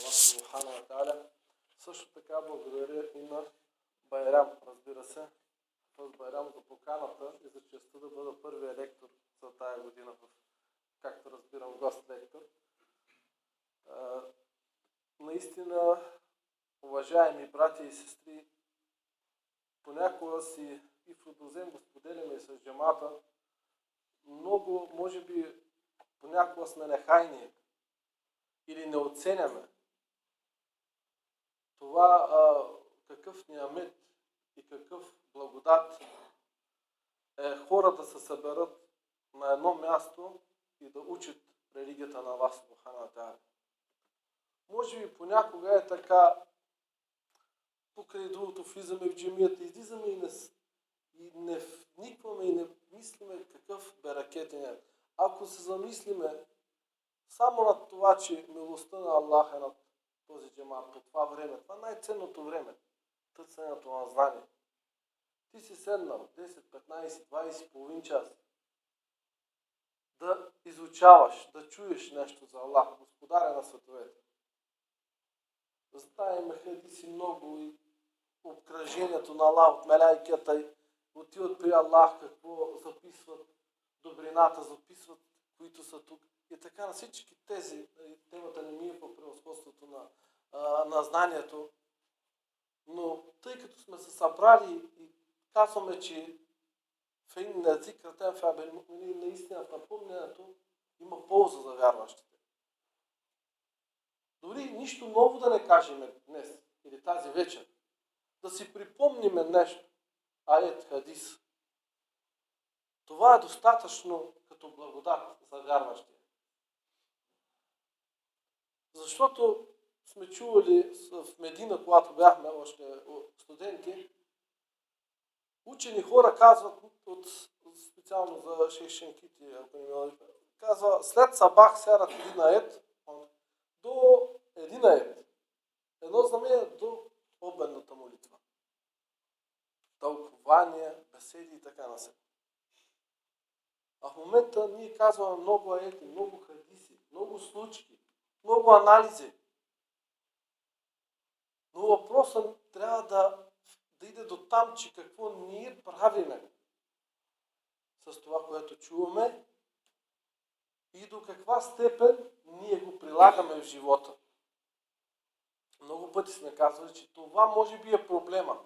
Аллах Субхана ва Тааля. Също така благодаря и на Байрам, разбира се, с Байрам за поканата и за честта да бъда първият лектор за тая година, както разбирам, гост-лектор. Наистина, уважаеми братя и сестри, понякога си и в Родозем го споделяме и с джамата, много, може би, понякога сме нехайни или не оценяме това какъв ниамет и какъв благодат е хора да се съберат на едно място и да учат религията на Аллах Субхана ва Тааля. Може би понякога е така, покрай другото влизаме в джамията, излизаме и не вникваме и не мислиме какъв берекет е. Ако се замислиме само над това, че милостта на Аллах е над този джамат по това време, това е най-ценното време, търсенето на знание. Ти си седнал 10, 15, 20, половин час да изучаваш, да чуеш нещо за Аллах, Господаря на световете. Знаем хадиси много и обкръжението на Аллах от мелайкета и отиват при Аллах, какво записват, добрината записват, които са тук. И така на всички тези, темата не ми е по превъзходството на знанието, но тъй като сме се събрали и казваме, че фейн на зикрата в абел муъминин, наистина в напомнянето има полза за вярващите. Дори нищо ново да не кажем днес или тази вечер, да си припомниме нещо, аят, хадис. Това е достатъчно като благодат за вярващите. Защото сме чували в Медина, когато бяхме още студенти, учени хора казват, специално за Шейх Шенкити, ако не ме казва, след сабах сярат един аят до един аят. Едно знамение до обедната молитва. Тълкования, беседи и така насетне. А в момента ние казваме много аети, много хадиси, много случки, много анализи. Но въпросът трябва да иде до там, че какво ние правиме с това, което чуваме и до каква степен ние го прилагаме в живота. Много пъти сме казвали, че това може би е проблема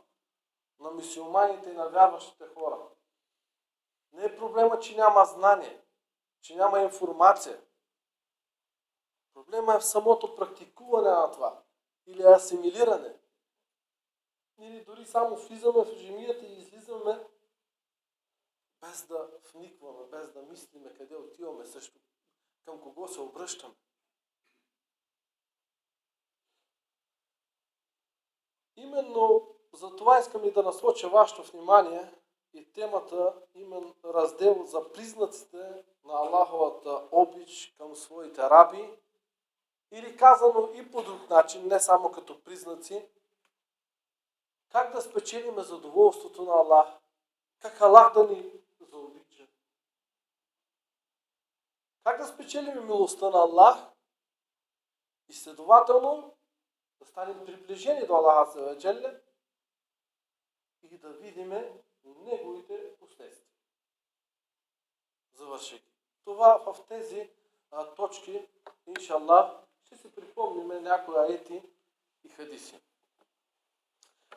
на мюсюлманите и на вярващите хора. Не е проблема, че няма знание, че няма информация. Проблема е в самото практикуване на това или асимилиране. Или дори само влизаме в джамията и излизаме без да вникваме, без да мислиме къде отиваме, също към кого се обръщаме. Именно за това искам и да насоча вашето внимание и темата има раздел за признаците на Аллаховата обич към своите раби, или казано и по друг начин, не само като признаци, как да спечелим задоволството на Аллах, как Аллах да ни заобича, как да спечелим милостта на Аллах и следователно да станем приближени до Аллаха Аззаваджалля и да видим неговите последствия. Завърших. Това в тези точки, иншаллах, ще си припомним някои аети и хадиси.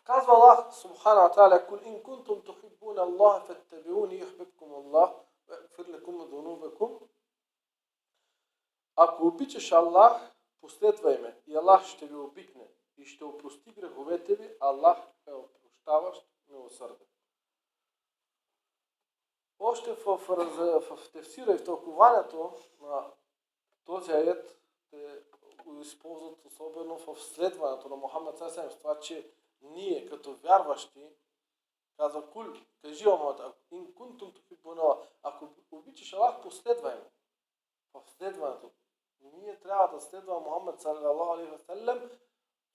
Казва Аллах Субхана ва Тааля: "Кул ин кунтум тухиббуна Аллаха фаттабиуни юхбибкум Аллах ва ягфир лакум зунубакум." Ако обичаш Аллах, последвай ме и Аллах ще ви обикне и ще опрости греховете ви. Аллах е опрощаващ, милосърден. Още в тефсира и в тълкованието на този аят го използват особено в следването на Мухаммед с това, че ние като вярващи, казва кул, кажи Омата, ин кунтум тухиббуна, ако обичаш Аллах, последвай ме. В следването. Ние трябва да следва Мухаммед саллаллаху алейхи ва саллям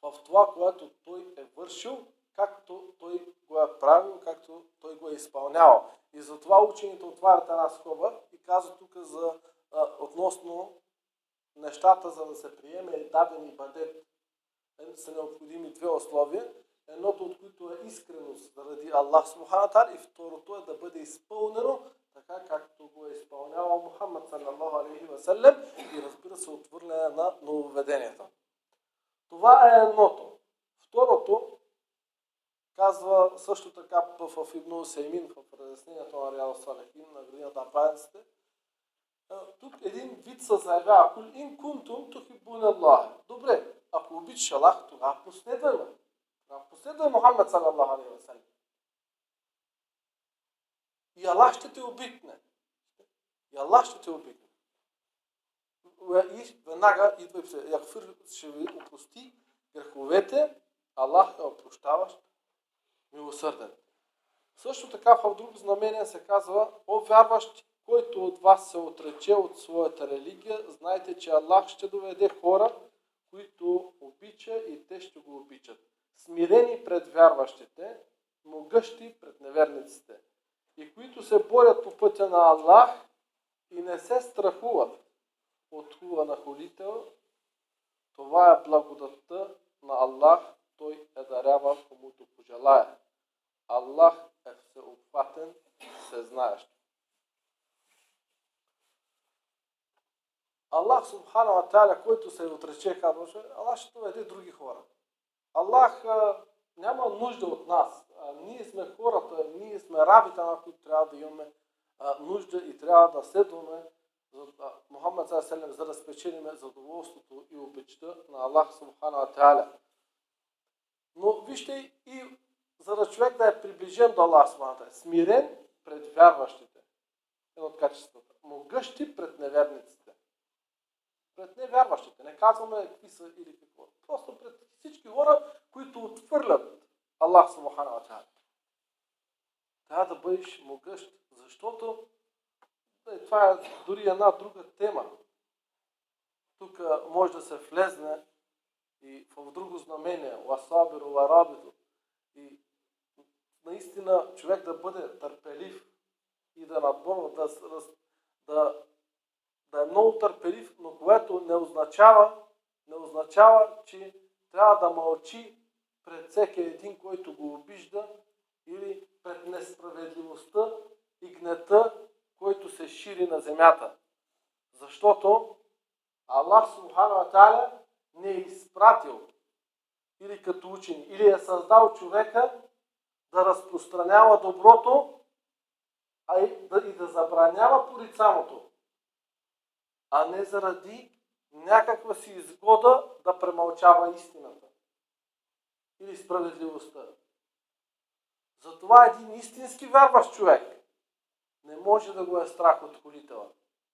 в това, което той е вършил, както той го е правил, както той го е изпълнявал. И затова учените отварят една скоба и казват тук относно нещата, за да се приеме даден ибадет са необходими две условия. Едното от които е искреност заради Аллах Субхана Тааля и второто е да бъде изпълнено така както го е изпълнявал Мухаммад саллаллаху алейхи ва саллям и разбира се отвърляне на нововведенията. Това е едното. Второто казва също така в Ибн Усеймин в разяснението на Риад ас-Салихин на градината на праведниците. Тук един вид се заявява: "Кул ин кунтум тухиббуна Аллах." Добре, ако обичаш Аллах, тогава последвай ме. Последвай Мухаммад саллаллаху алейхи ва саллям. И Аллах ще те обикне. И Аллах ще те обикне. И веднага идва и ще ви опрости греховете. Аллах е опрощаващ, милосърден. Също така в друго знамение се казва: "О вярващи, който от вас се отрече от своята религия, знайте, че Аллах ще доведе хора, които обича и те ще го обичат. Смирени пред вярващите, могъщи пред неверниците, и които се борят по пътя на Аллах и не се страхуват от хула на хулител. Това е благодатта на Аллах, той е дарява комуто пожелае. Аллах е всеобхватен, всезнаещ." Аллах Субхана ва Тааля, който се отрече, казваше, Аллах ще доведе други хора. Аллах няма нужда от нас. Ние сме хората, ние сме рабите, на които трябва да имаме нужда и трябва да следваме Мухаммад саллаллаху алейхи ва саллям, за да спечелиме задоволството и обичта на Аллах Субхана ва Тааля. Но вижте, и за да човек да е приближен до Аллах Субхана ва Тааля, смирен пред вярващите, едно от качествата, могъщи пред неверниците. Пред невярващите. Не казваме какви са или какво. Просто пред всички хора, които отвърлят Аллах Субхана ва Тааля. Трябва да бъдеш могъщ, защото това е дори една друга тема. Тук може да се влезне и в друго знамение, уасабиру варабиту, и наистина човек да бъде търпелив и да надборва, да е много търпелив, но което не означава, че трябва да мълчи пред всеки един, който го обижда, или пред несправедливостта и гнета, който се шири на земята. Защото Аллах Субхана ва Тааля не е изпратил или като учен, или е създал човека да разпространява доброто, и да забранява порицаното, а не заради някаква си изгода да премълчава истината или справедливостта. Затова един истински вярващ човек не може да го е страх от хулителя,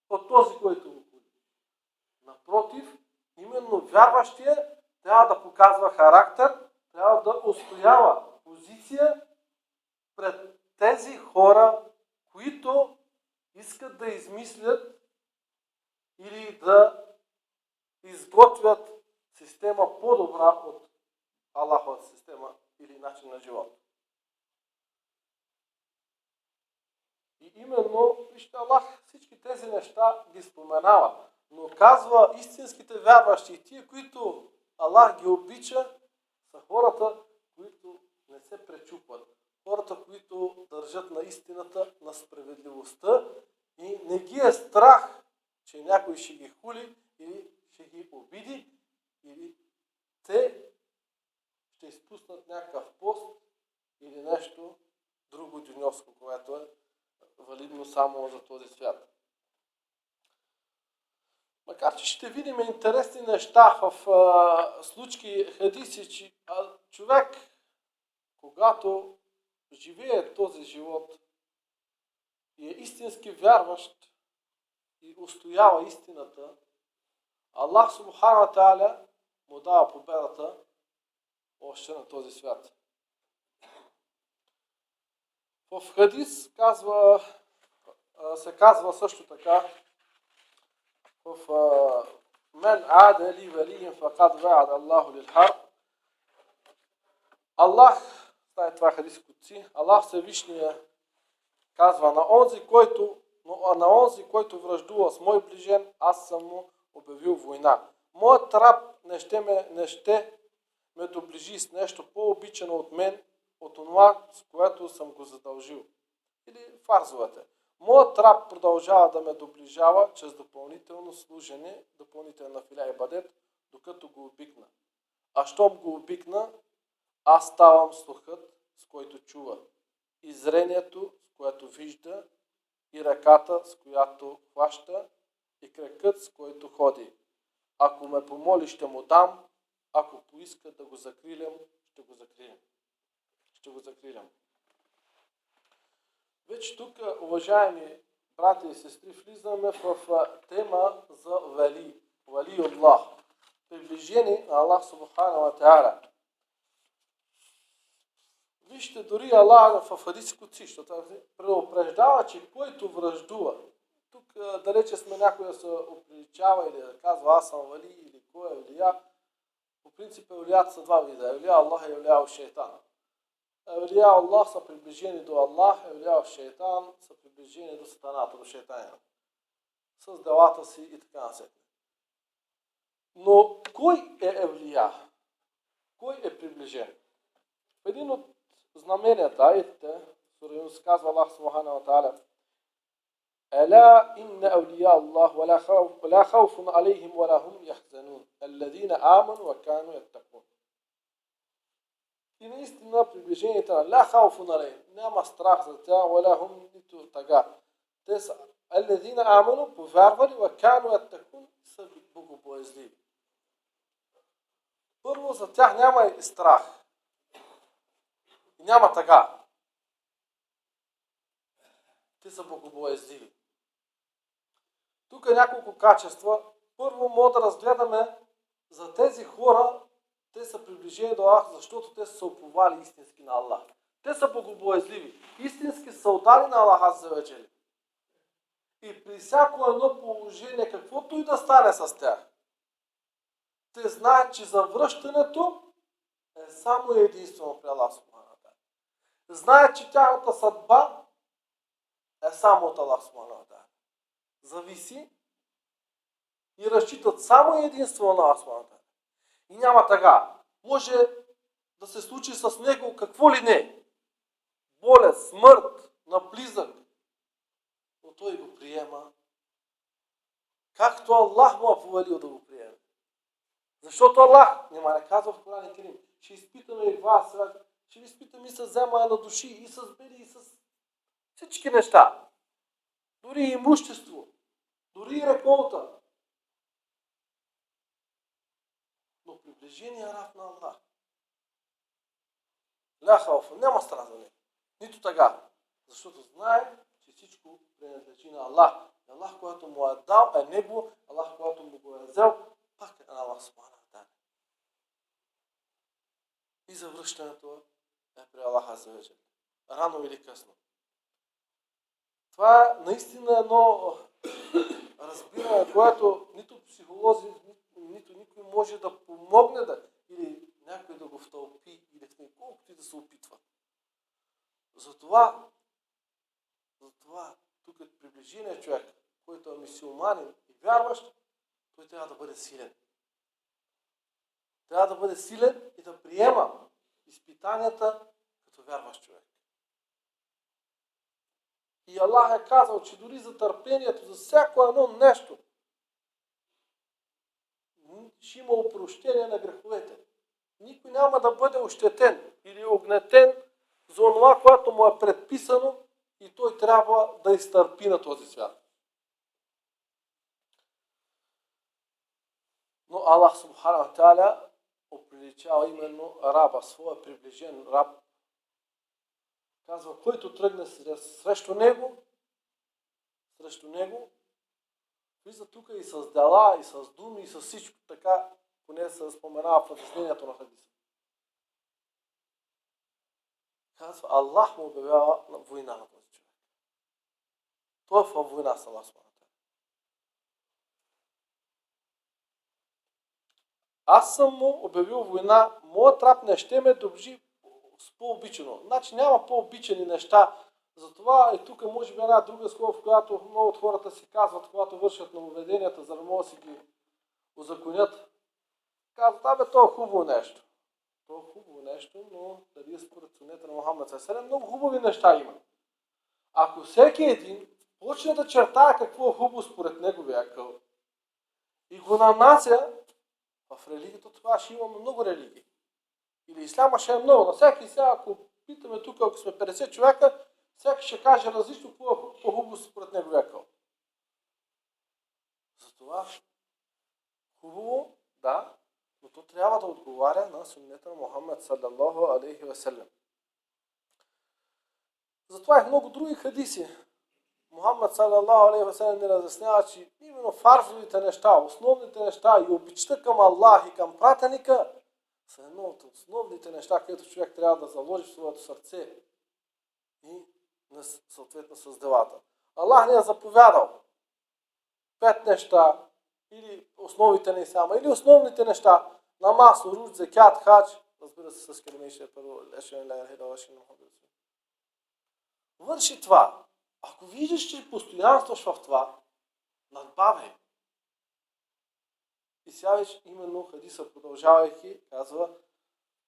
от този, който го хули. Напротив, именно вярващия трябва да показва характер, трябва да устоява позиция пред тези хора, които искат да измислят или да изготвят система по-добра от Аллаховата система или начин на живот. И именно, вижте, Аллах всички тези неща ги споменава, но казва истинските вярващи и тия, които Аллах ги обича, са хората, които не се пречупват. Хората, които държат на истината, на справедливостта и не ги е страх, че някой ще ги хули или ще ги обиди, или те ще изпуснат някакъв пост или нещо друго дюньовско, което е валидно само за този свят. Макар че ще видим интересни неща в случки хадиси, че човек, когато живее този живот и е истински вярващ и устоява истината, Аллах Субхана ва Тааля му дава победата още на този свят. В хадис се казва също така в мен аде ли велиен факад ва'ад Аллаху лил харб. Аллах, това хадис кутси, Аллах Всевишния казва на онзи, който враждува с мой ближен, аз съм му обявил война. Моят раб не ще ме доближи с нещо по-обичано от мен, от това, с което съм го задължил. Или фарзовете. Моят раб продължава да ме доближава чрез допълнително служене, допълнителна филя и бадет, докато го обикна. А щом го обикна, аз ставам слухът, с който чува, и зрението, с което вижда, и ръката, с която хваща, и кракът, с който ходи. Ако ме помоли, ще му дам, ако поиска да го закрилям, ще го закрилям. Вече тук, уважаеми брати и сестри, влизаме в тема за вали. Вали Аллах. Приближение на Аллах Субхана ва Та'аля. Вижте, дори Аллах в хадис кудси, защото предупреждава, че който враждува, тук далече сме някой да се оприличава или да казва аз съм вали или кой е евлия. По принцип евлият са два вида. Евлия Аллах и евлия шейтан. Евлия Аллах са приближени до Аллах, евлия шейтан са приближени до сатаната, до шейтанина. С делата си и така насетне. Но кой е евлия? Кой е приближен? В един от знаменията, аетите, сура Юнус казва Аллах Субхана ва Та'аля: Ела инна евлия Аллах ла хауфун алейхим ва ла хум яхзанун, алладина аману ва кану яттакун. И наистина приближението на ла хауфун алейхим, няма страх за тях, ва ла хум нито тага. Те са алладина аману, повярвали, ва кану яттакун, са богобоязливи. Първо, за тях няма и страх. И няма тага. Те са богобоязливи. Тук е няколко качества. Първо, може да разгледаме за тези хора, те са приближени до Аллах, защото те са се уповали истински на Аллах. Те са богобоязливи. Истински са отдали на Аллах Азза ва Джалля. И при всяко едно положение, каквото и да стане с тях, те знаят, че завръщането е само и единствено при Аллах Субхана ва Та'аля. Знаят, че тяхната съдба е само от Аллах Субхана ва Та'аля. Зависи и разчитат само и единствено на Аллах Субхана ва Та'аля. И няма тага. Може да се случи с него какво ли не. Болест, смърт, наблизък. Но той го приема. Както Аллах му е повелил да го приеме. Защото Аллах, няма не казва в Коран Керим, ще изпитаме и вас, ще ви изпитаме и с вземане на души, и с беди, и с всички неща. Дори и имущество, дори и реколта. Но приближение раб на Аллах. Ля хауфа, няма страх за него. Нито тага. Защото знае, че всичко принадлежи на Аллах. Аллах, който му е дал, е него. Аллах, който му го е взел, пак е на Аллах Субхана ва Та'аля. И завръщането е при Аллах Азза ва Джалля. Рано или късно. Това е наистина едно разбиране, което нито психолози, нито никой може да помогне или някой да го втълпи, или в колкото и да се опитва. Затова тук е приближение човек, който е мюсюлманин и вярващ, той трябва да бъде силен. Трябва да бъде силен и да приема изпитанията като вярващ човек. И Аллах е казал, че дори за търпението, за всяко едно нещо, ще има опрощение на греховете. Никой няма да бъде ощетен или огнетен за това, което му е предписано и той трябва да изтърпи на този свят. Но Аллах Субхана ва Та'аля оприличава именно раба, своя приближен раб. Казва, който тръгне срещу него, влиза тук и с дела, и с думи, и с всичко така, поне се споменава в разяснението на хадиса. Казва, Аллах му обявява война на този човек. Той е във война с Аллах. Аз съм му обявил война, моят раб не ще ме доближи с по-обичано. Значи няма по-обичани неща. Затова и тук може би една друга скоба, в която много от хората си казват, когато вършат нововведенията, за да могат да си ги узаконят. Казват, то е хубаво нещо. То е хубаво нещо, но дали е според сунета на Мохамед ﷺ, много хубави неща има. Ако всеки един почне да чертае какво е хубаво според неговия акъл и го нанася в религията, това ще имаме много религии. Или исляма ще е много. На всеки сега, ако питаме тук, ако сме 50 човека, всеки ще каже различно какво е по-хубаво според неговия акъл. Затова хубаво, да, но то трябва да отговаря на суннета на Мохамед саллаллаху алейхи ва саллям. Затова и много други хадиси. Мохамед саллаллаху алейхи ва саллям ни разяснява, че именно фарзовите неща, основните неща и обичта към Аллах и към пратеника са едно от основните неща, които човек трябва да заложи в своето сърце и съответно с делата. Аллах ни е заповядал 5 неща, или основите на исляма, или основните неща, намаз, уруд, закят, хадж, разбира се с келимейшия първо, върши това. Ако виждаш, че постоянстваш в това, надбавяй. И сега вече именно хадиса, продължавайки, казва: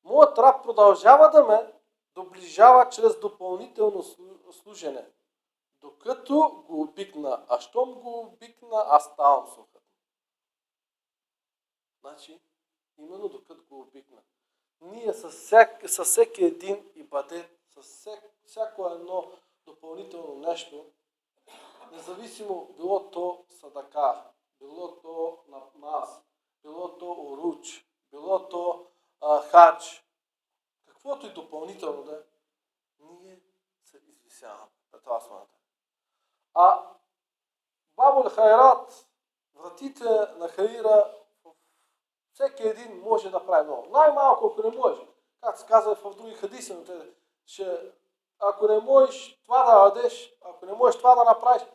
моят раб продължава да ме доближава чрез допълнително служене, докато го обикна, а щом го обикна, аз ставам сухът. Значи, именно докато го обикна. Ние със всеки един ибадет, с всяко едно допълнително нещо, независимо било то садака, било то намаз, било то уруч, било то хадж, каквото и допълнително да е, ние се извисяваме на това смата. А бабул хайрат, вратите на хаира, всеки един може да прави много. Най-малко, ако не може, както се казва в други хадиси, ако не можеш това да дадеш, ако не можеш това да направиш,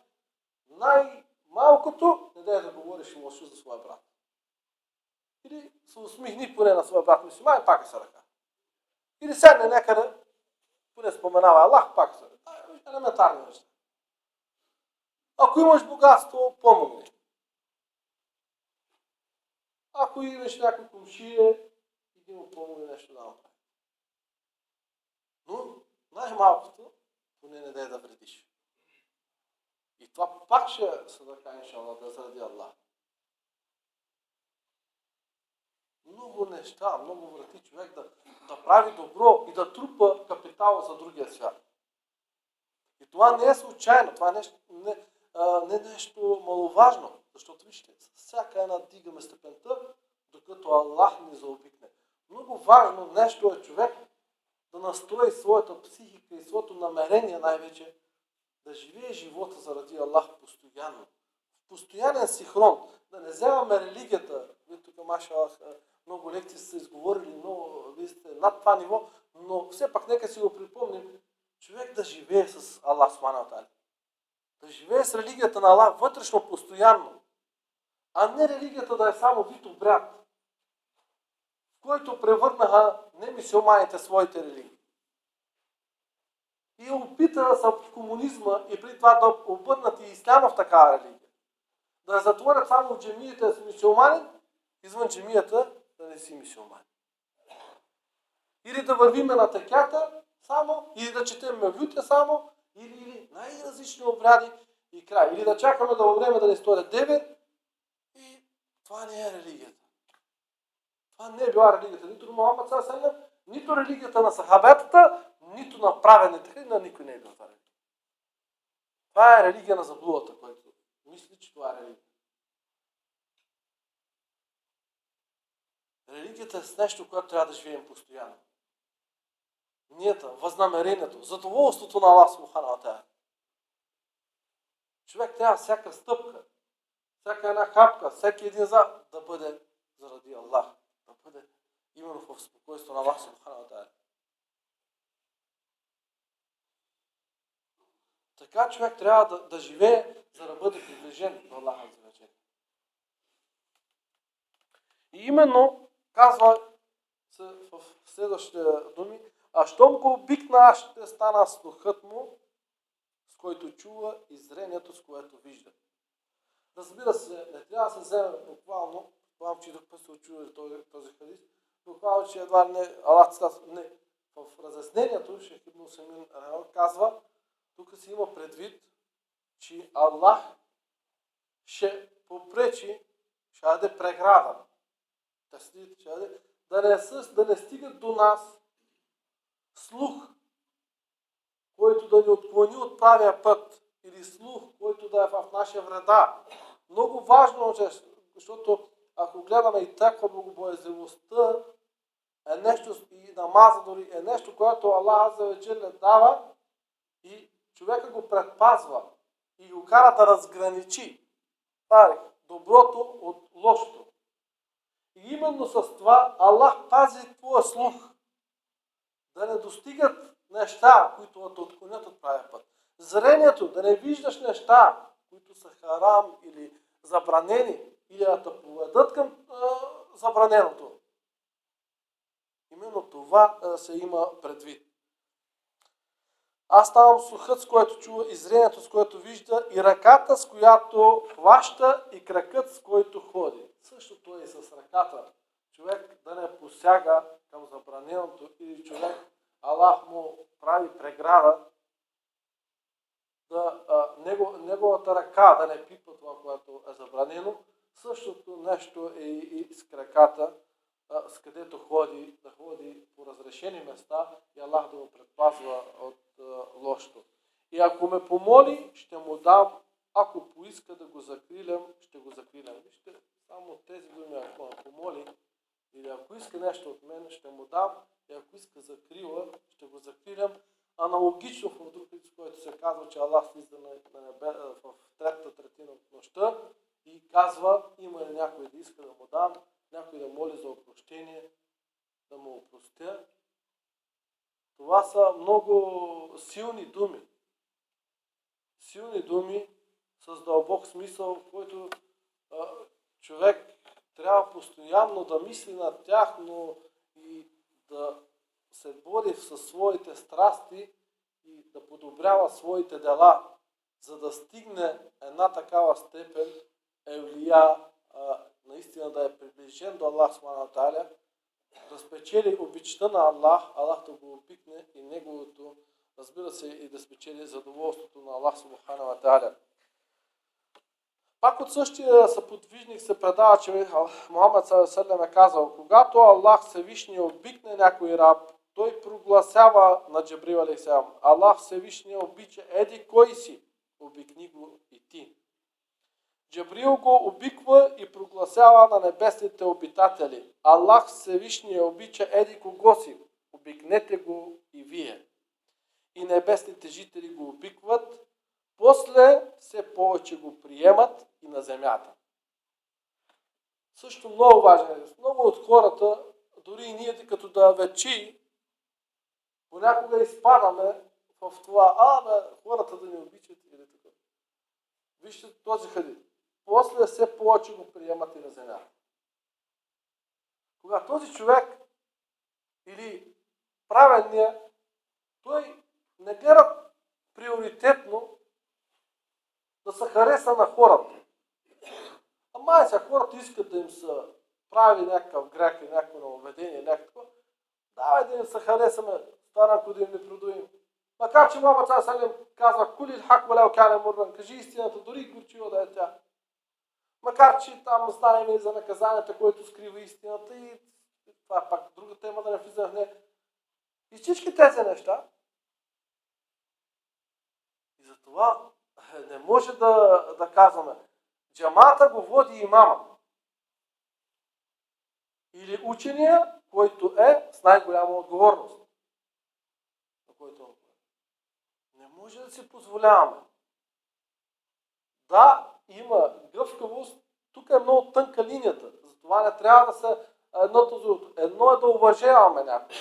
най-малкото не дай да говориш лошо за своя брат. Или се усмихни поне на своя брат мюсюлманин и пак е садака. Или седне някъде, поне споменава Аллах, пак е садака. Елементарни неща. Ако имаш богатство, помогни. Ако имаш някой комшие, иди му помогни нещо да направи. Но най-малкото, поне не дай да вредиш. И това пак ще е садака, иншаллах, да заради Аллах. Много неща, много врати човек да прави добро и да трупа капитал за другия свят. И това не е случайно, това не е нещо маловажно, защото вижте, всяка една дигаме степента, докато Аллах ни заобикне. Много важно нещо е човек да настрои своята психика и своето намерение най-вече да живее живота заради Аллах постоянно. В постоянен синхрон. Да не вземаме религията. Вие тук, машаллах, много лекции са изговорили, много вие сте над това ниво, но все пак нека си го припомним. Човек да живее с Аллах субхана ва тааля. Да живее с религията на Аллах вътрешно, постоянно. А не религията да е само вид обряд, в който превърнаха немюсюлманите своите религии. И опита са в комунизма и преди това да обърнат и исляма в такава религия. Да затворят само в джемията да си мюсюлманин, извън джемията да не си мюсюлманин. Или да вървиме на текята само, или да четем мевлюте само, или най-различни обряди и край. Или да чакаме да умреме да не сторят девет и това не е религията. Това не е била религията нито на Мохамед саллаллаху алейхи ва саллям, нито религията на сахабетата, нито на праведните, на никой не е бил това религия. Това е религия на заблудата, който мисли, че това е религия. Религията е с нещо, което трябва да живеем постоянно. Нията, възнамерението, задоволството на Аллах субхана ва тааля. Човек трябва всяка стъпка, всяка една хапка, всеки един да бъде заради Аллах, да бъде именно в спокойствието на Аллах субхана ва тааля. Така човек трябва да живее, за да бъде приближен до Аллаха аззаваджал. И именно казва в следващите думи: а щом го обикна, аз ще стана слухът му, с който чува, и зрението, с което вижда. Разбира се, не трябва да се вземе буквално, че друг път се очува този хадис, но буквално, че едва не Аллах не. В разяснението Шейх Ибн Усаймин казва, тук се има предвид, че Аллах ще попречи, ще даде преграда. Да не стигат до нас слух, който да ни отклони от правия път, или слух, който да е в нашия вреда. Много важно, защото ако гледаме и таква богобоязливостта, е нещо, и намаза дори, е нещо, което Аллах Азza ва Джалля дава и човека го предпазва и го кара да разграничи доброто от лошото. И именно с това Аллах пази твоя слух, да не достигат неща, които да те отклонят от правия път. Зрението, да не виждаш неща, които са харам или забранени, или да те поведат към забраненото. Именно това се има предвид. Аз ставам слухът, с който чува, и зрението, с което вижда, и ръката, с която хваща, и кракът, с който ходи. Същото е и с ръката. Човек да не посяга към забраненото, или човек, Аллах му прави преграда, неговата ръка да не пипа това, което е забранено. Същото нещо е и с краката, с където ходи, да ходи по разрешени места и Аллах да го предпазва от лошото. И ако ме помоли, ще му дам, ако поиска да го закрилям, ще го закрилям. Вижте, само тези думи, ако ме помоли, или ако иска нещо от мен, ще му дам, и ако иска закрила, ще го закрилям. Аналогично в друг текст, в който се казва, че Аллах слиза на небе в третата третина от нощта и казва, има ли някой да иска да му дам, някой да моли за опрощение, да му опростя. Това са много силни думи. Силни думи с дълбок смисъл, в който човек трябва постоянно да мисли над тях, но и да се бори със своите страсти и да подобрява своите дела, за да стигне една такава степен евлия, наистина да е приближен до Аллах Субхану ва Тааля, да спечели обичта на Аллах, Аллах да го опикне и неговото, разбира се, и да спечели задоволството на Аллах Субхану ва Тааля. Пак от същия съподвижник се предава, че Мухаммед ﷺ е казал, когато Аллах Всевишния обикне някой раб, той прогласява на Джибрил алейхиссалам, Аллах Всевишния обича еди кой си, обикни го и ти. Джибрил го обиква и прогласява на небесните обитатели, Аллах Всевишния обича еди кого си, обикнете го и вие. И небесните жители го обикват, после все повече го приемат и на земята. Също много важен. Много от хората, дори и ние като да вечи, понякога изпадаме в това, хората да ни обичат или така. Вижте този хадис. После все повече го приемат и на земята. Когато този човек или праведният, той не гледа приоритетно да се хареса на хората. Ама сега хората искат да им се прави някакъв грех и някакво нововведение, някакво. Давай да им се харесаме, старанко да им не продуим. Макар че Мухаммед ﷺ казва, кулил хак валяу кяне мурран, кажи истината, дори горчива да е тя. Макар че там знаем и за наказанията, което скрива истината и това е пак друга тема, да не влизам в нея. И всички тези неща. И затова не може да казваме, джамата го води имама. Или учения, който е с най-голяма отговорност. Не може да си позволяваме. Да, има гъвкавост, тук е много тънка линията, затова не трябва да се едното за другото. Едно е да уважаваме някой.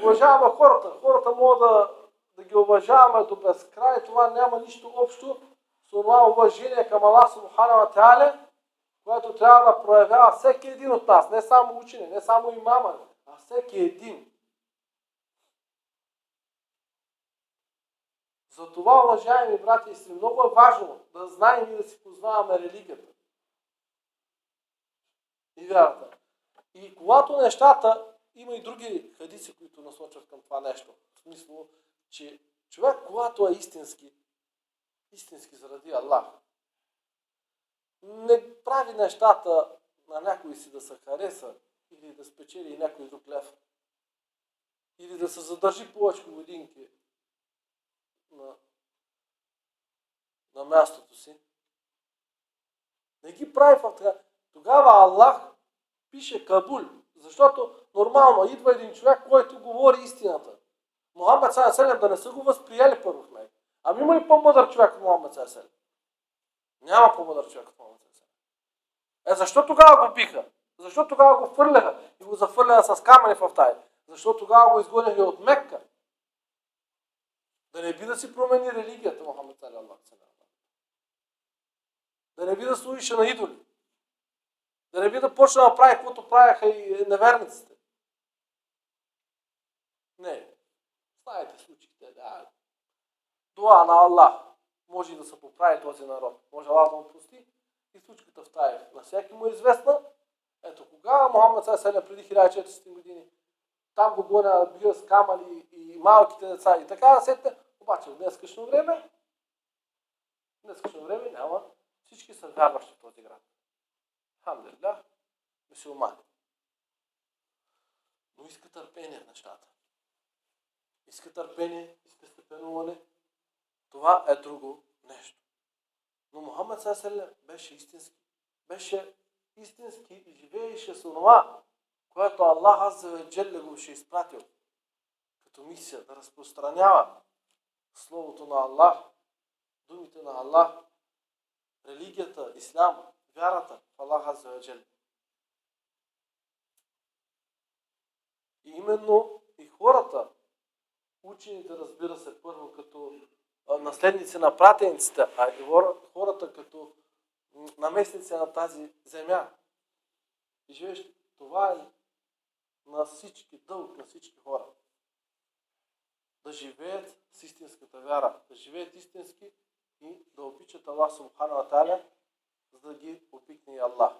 Уважаваме хората. Хората могат да ги уважаваме до безкрай, това няма нищо общо с това уважение към Аллах Субхану ва Тааля, което трябва да проявява всеки един от нас, не само учене, не само имама, а всеки един. Затова, уважаеми брати и сестри, много е важно да знаем и да си познаваме религията и вярата. И когато нещата има и други хадиси, които насочват към това нещо. В смисъл, че човек, когато е истински заради Аллах, не прави нещата на някой си да се хареса или да спечели някой друг лев. Или да се задържи повече годинки на мястото си. Не ги прави в така. Тогава Аллах пише Кабул. Защото нормално идва един човек, който говори истината. Мухаммед ﷺ да не са го възприели първо в него. Ами има ли по-мъдър човек от Мухаммед ﷺ? Няма по-мъдър човек от Мухаммед ﷺ. Защо тогава го биха? Защо тогава го фърляха и го зафърляха с камъни в тая? Защо тогава го изгоняха от Мекка? Да не би да си промени религията Мухаммед ﷺ. Да не би да служише на идоли. Да не би да почне да прави каквото правяха и неверниците. Не. Знаете случаите. Да. Дуа на Аллах. Може и да се поправи този народ. Може Аллах да му прости. И случката в тая. На всеки му е известна. Ето кога Мухаммед ﷺ преди 1400 години там го гоня бия с камъни и малките деца и така да сетне. Обаче в днескашно време няма. Всички са вярващи в този град. Алхамдулилlah, мюсюлмани. Но иска търпение в нещата. Иска търпение, иска степенуване. Това е друго нещо. Но Мухаммед ﷺ беше истински. Беше истински и живееше с това, което Аллах Азза ва Джалля го ще изпратил като мисия да разпространява Словото на Аллах, думите на Аллах, религията, ислам, вярата в Аллах Азза ва Джалля. И именно и хората, учените, разбира се, първо като наследници на пратениците, а и хората като наместници на тази земя, и живеещи, това е на всички, дълг на всички хора. Да живеят с истинската вяра, да живеят истински и да обичат Аллах Субхана ва Тааля, за да ги опикне и Аллах.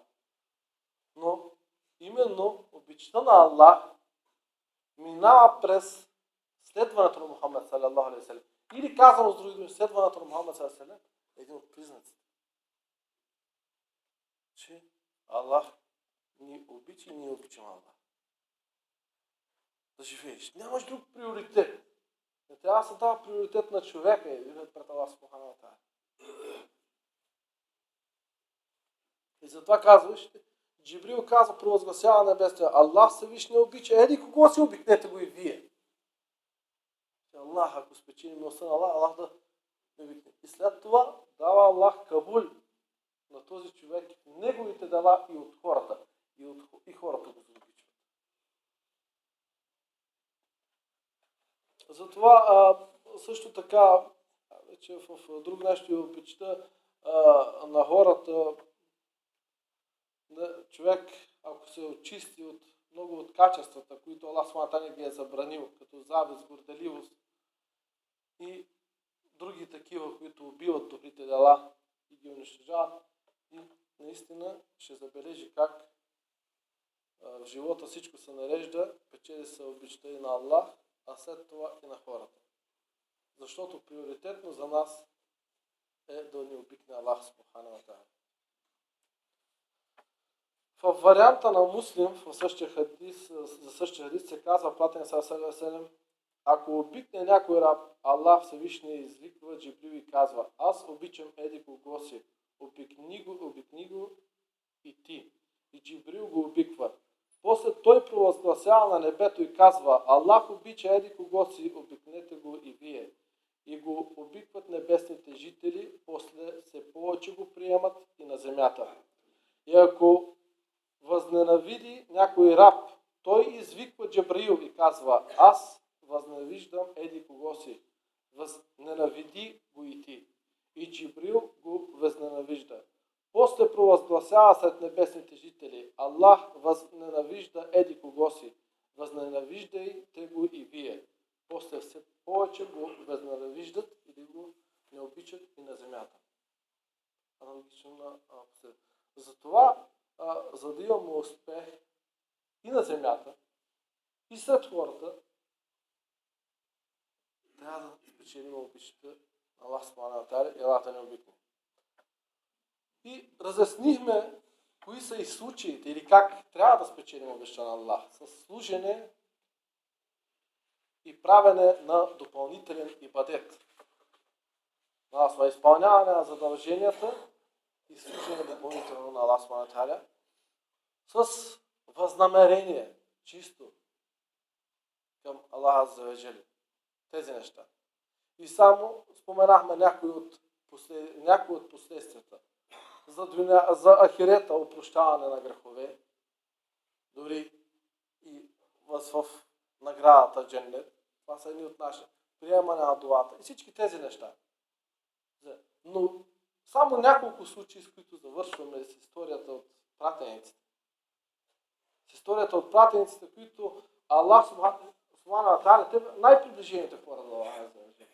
Но именно обичта на Аллах минава през следването на Мухаммед саллаллаху алейхи ва саллям. Или казано с други думи, следването на Мухаммед саллаллаху алейхи ва саллям е един от признаците, че Аллах ни обича и ние обичаме Аллах. Да живееш. Нямаш друг приоритет. Не трябва да се дава приоритет на човека и пред Аллах Субхана ва Тааля. И затова казваш, Джибрил казва, провъзгласява небесния, Аллах Всевишния обича, еди кого си обикнете го и вие. Аллах, ако спечели милостта на Аллах, Аллах да обикне. И след това дава Аллах Кабул на този човек, неговите дела и от хората. И хората го заобичат. Затова също така, вече в друго нещо и обичта на хората, човек, ако се очисти от много от качествата, които Аллах Субхана ги е забранил, като завист, горделивост и други такива, които убиват добрите дела и ги унищожават, и наистина ще забележи как в живота всичко се нарежда, печели се обичта и на Аллах, а след това и на хората. Защото приоритетно за нас е да ни обикне Аллах Субхана ва Тааля. В варианта на Муслим, в същия хадис, за същия хадис се казва, пратен саллаллаху алейхи ва саллям, ако обикне някой раб, Аллах Всевишния извиква Джибрил и казва, аз обичам еди кого си, обикни го и ти. И Джибрил го обиква. После той провъзгласява на небето и казва, Аллах обича еди кого си, обикнете го и вие. И го обикват небесните жители, после се повече го приемат и на земята. И ако възненавиди някой раб, той извиква Джибрил и казва, аз възненавиждам еди кого си, възненавиди го и ти. И Джибрил го възненавижда. После провъзгласява след небесните жители, Аллах възненавижда еди кого си, възненавиждайте го и вие. После все повече го възненавиждат или го не обичат и на земята. Аналогично на Затова, за да имаме успех и на земята, и сред хората, трябва да спечелим обичата на Аллах Субхану ва Тааля и Аллах да не обикне. И разяснихме кои са и случаите или как трябва да спечелим обичта на Аллах с служене и правене на допълнителен ибадет. Изпълняване на задълженията и служене допълнително на Аллах Субхану ва Тааля с възнамерение чисто към Аллах Азза ва Джалля. Тези неща. И само споменахме някои от последствията. За ахирета опрощаване на грехове, дори и в наградата Дженнет. Това са едни от наши приемане на дуата и всички тези неща. Но само няколко случаи, с които завършваме с историята от пратениците. С историята от пратениците, които Аллах Субхану ва Тааля, те най-приближените хора до Аллах Азза ва Джалля.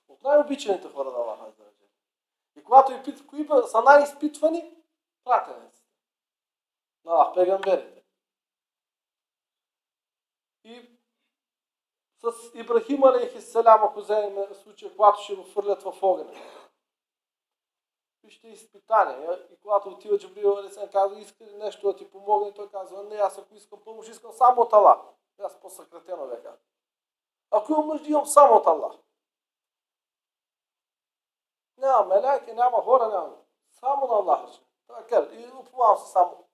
От най-обичаните хора до Аллах Азза ва Джалля. И когато и питат, кои са най-изпитвани, пратениците на Аллах, пегамберите. И с Ибрахим алейхиссалям, ако вземем случая, когато ще го фърлят в огъня. Вижте изпитание. И когато отива Джибрил алейхиссалям, казва, иска ли нещо да ти помогне, той казва, не, аз ако искам помощ, искам само от Аллах. Аз по-съкратено века. Ако имам нужда, имам само от Аллах. Няма меляйки, няма хора, няма. Само на Аллах. И уповавам се само.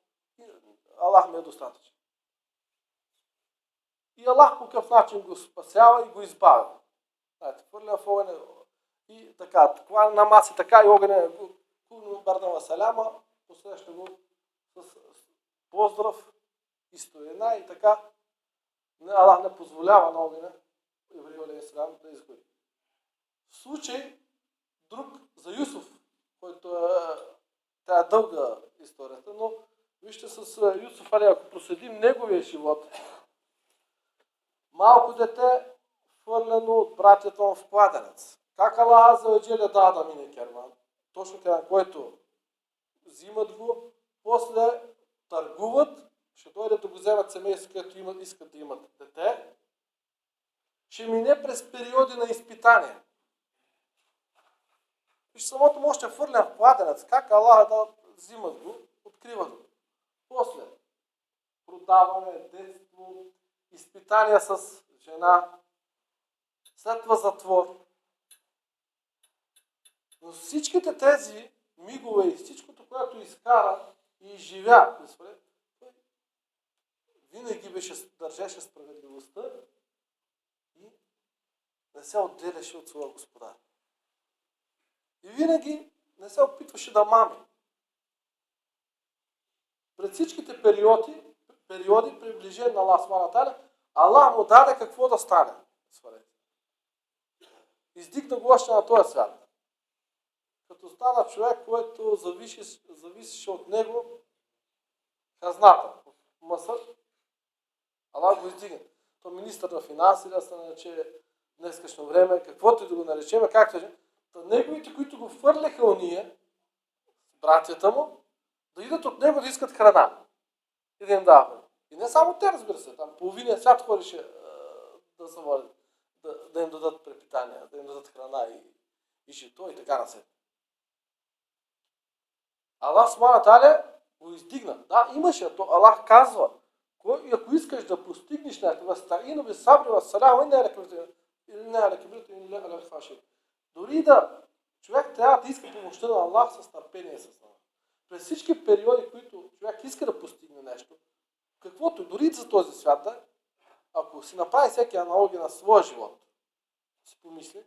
Аллах ми е достатъчен. И Аллах по какъв начин го спасява и го избавя. Знаете, хвърля в огъня и така. Това намаси така и огъня кулно бърнава саляма, посреща го с поздрав и стоена и така. Аллах не позволява на огъня Ибрахим алейхиссалям да изгори. В случай друг за Юсуф, който тя е дълга историята, но вижте с Юсуф, ако проследим неговия живот, малко дете хвърлено от братята му в кладенец. Как Аллах Азза ва Джалля да мине керван, точно към който взимат го, после търгуват, ще дойдат да го вземат семейство, където искат да имат дете, ще мине през периоди на изпитание. Виж, самото му ще хвърлям в кладенец. Как Аллах да взимат го, откриват го. После продаване, детство, изпитания с жена, след това затвор. Но всичките тези мигове и всичкото, което изкара и изживя, винаги държеше справедливостта и не се отделяше от своя Господар. И винаги не се опитваше да мами. Пред всичките периоди приближен на Аллах Субхану ва Тааля, Аллах му даде какво да стане. Издигна го още на този свят. Като стана човек, който зависеше от него хазната. Масър, Аллах го издигна. То министър на финанси да се нарече днескашно време, каквото и да го наречеме, както е. Неговите, които го фърляха уния, братята му, да идат от него да искат храна. И да им дава. И не само те, разбира се, там половиния свят ходеше да се водят, да им дадат препитания, да им дадат храна и жито и така насетне. Аллах Субхану ва Тааля го издигна. Да, имаше, то Аллах казва, ако искаш да постигнеш нещо, вастаину бис-сабри вас-салah, дори да човек трябва да иска помощта на Аллах с търпение с това. През всички периоди, които човек иска да постигне нещо, каквото дори за този свят, да, ако си направи всеки аналогия на своя живот, си помисли,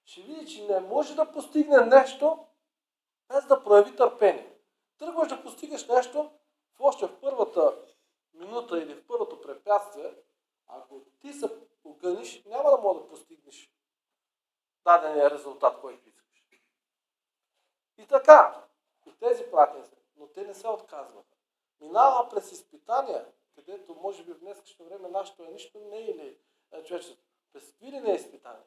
ще види, че не може да постигне нещо без да прояви търпение. Тръгваш да постигаш нещо, още в първата минута или в първото препятствие, ако ти се огъниш, няма да мога да постигнеш дадения резултат, който искаш. И така, и тези пратници, но те не се отказваха. Минава през изпитания, където може би в днескашно време нашето е нищо не или човечеството. През какви ли не е изпитания.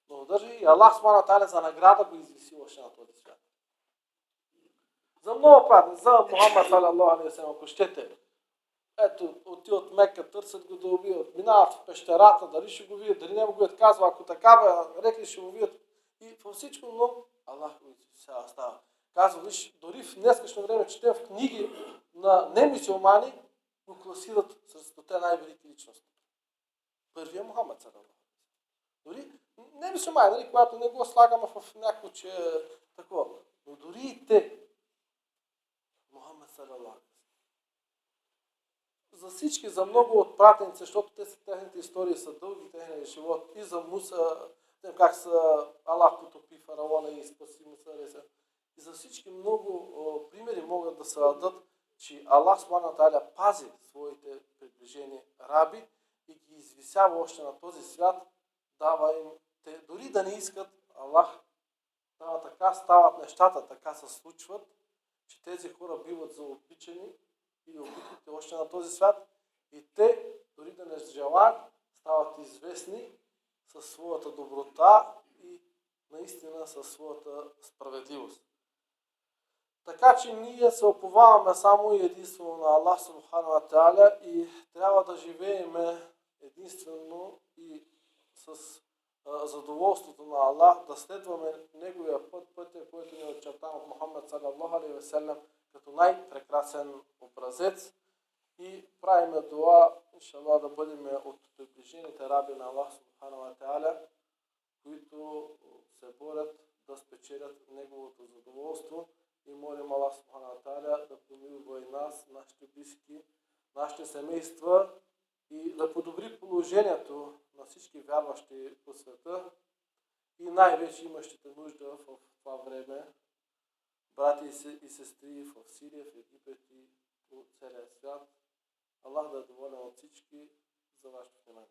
Но държи и Аллах Субхану ва Тааля за награда го извиси още на този свят. За много пратници, за Мухаммад салаллаху алейхи ва саллям, ако щете, ето, отиват от Мека, търсят го да убият, минават в пещерата, дали ще го видят, дали не го видят, казва, ако така бе, рекли ще го видят. И във всичко, но Аллах го сега става. Казва, виж, дори в днескашно време четем в книги на немюсюлмани, го класират с те най-велики личности. Първия Мухамед салалаху. Дори немюсюлмани, нали, когато не го слагаме в някакво, че е такова. Но дори и те, Мухамед салалаху. За всички, за много от пратеници, защото техните истории са дълги, техния живот, и за Муса, как са Аллах потопи фараона и спаси Муса. И за всички много примери могат да се дадат, че Аллах субхана тааля пази своите приближени раби и ги извисява още на този свят, дава им, те дори да не искат, Аллах дава така, стават нещата, така се случват, че тези хора биват заобичани или убитите още на този свят и те, дори да не желаят, стават известни със своята доброта и наистина със своята справедливост. Така че ние се оповаваме само и единствено на Аллах субхана ва тааля и трябва да живеем единствено и с задоволството на Аллах, да следваме Неговия пътя, който ни е очертан от Мухаммед салалаху алейхи ва салям като най-прекрасен образец и правиме дуа, иншаллах, да бъдем от приближените раби на Аллах субхана ва тааля, които се борят да спечелят Неговото задоволство и молим Аллах субхана ва тааля да помилва и нас, нашите близки, нашите семейства и да подобри положението на всички вярващи по света и най-вече имащите нужда в това време, брати и сестри в Сирия, в Египет и по целия свят. Аллах да е доволен от всички за вашето внимание.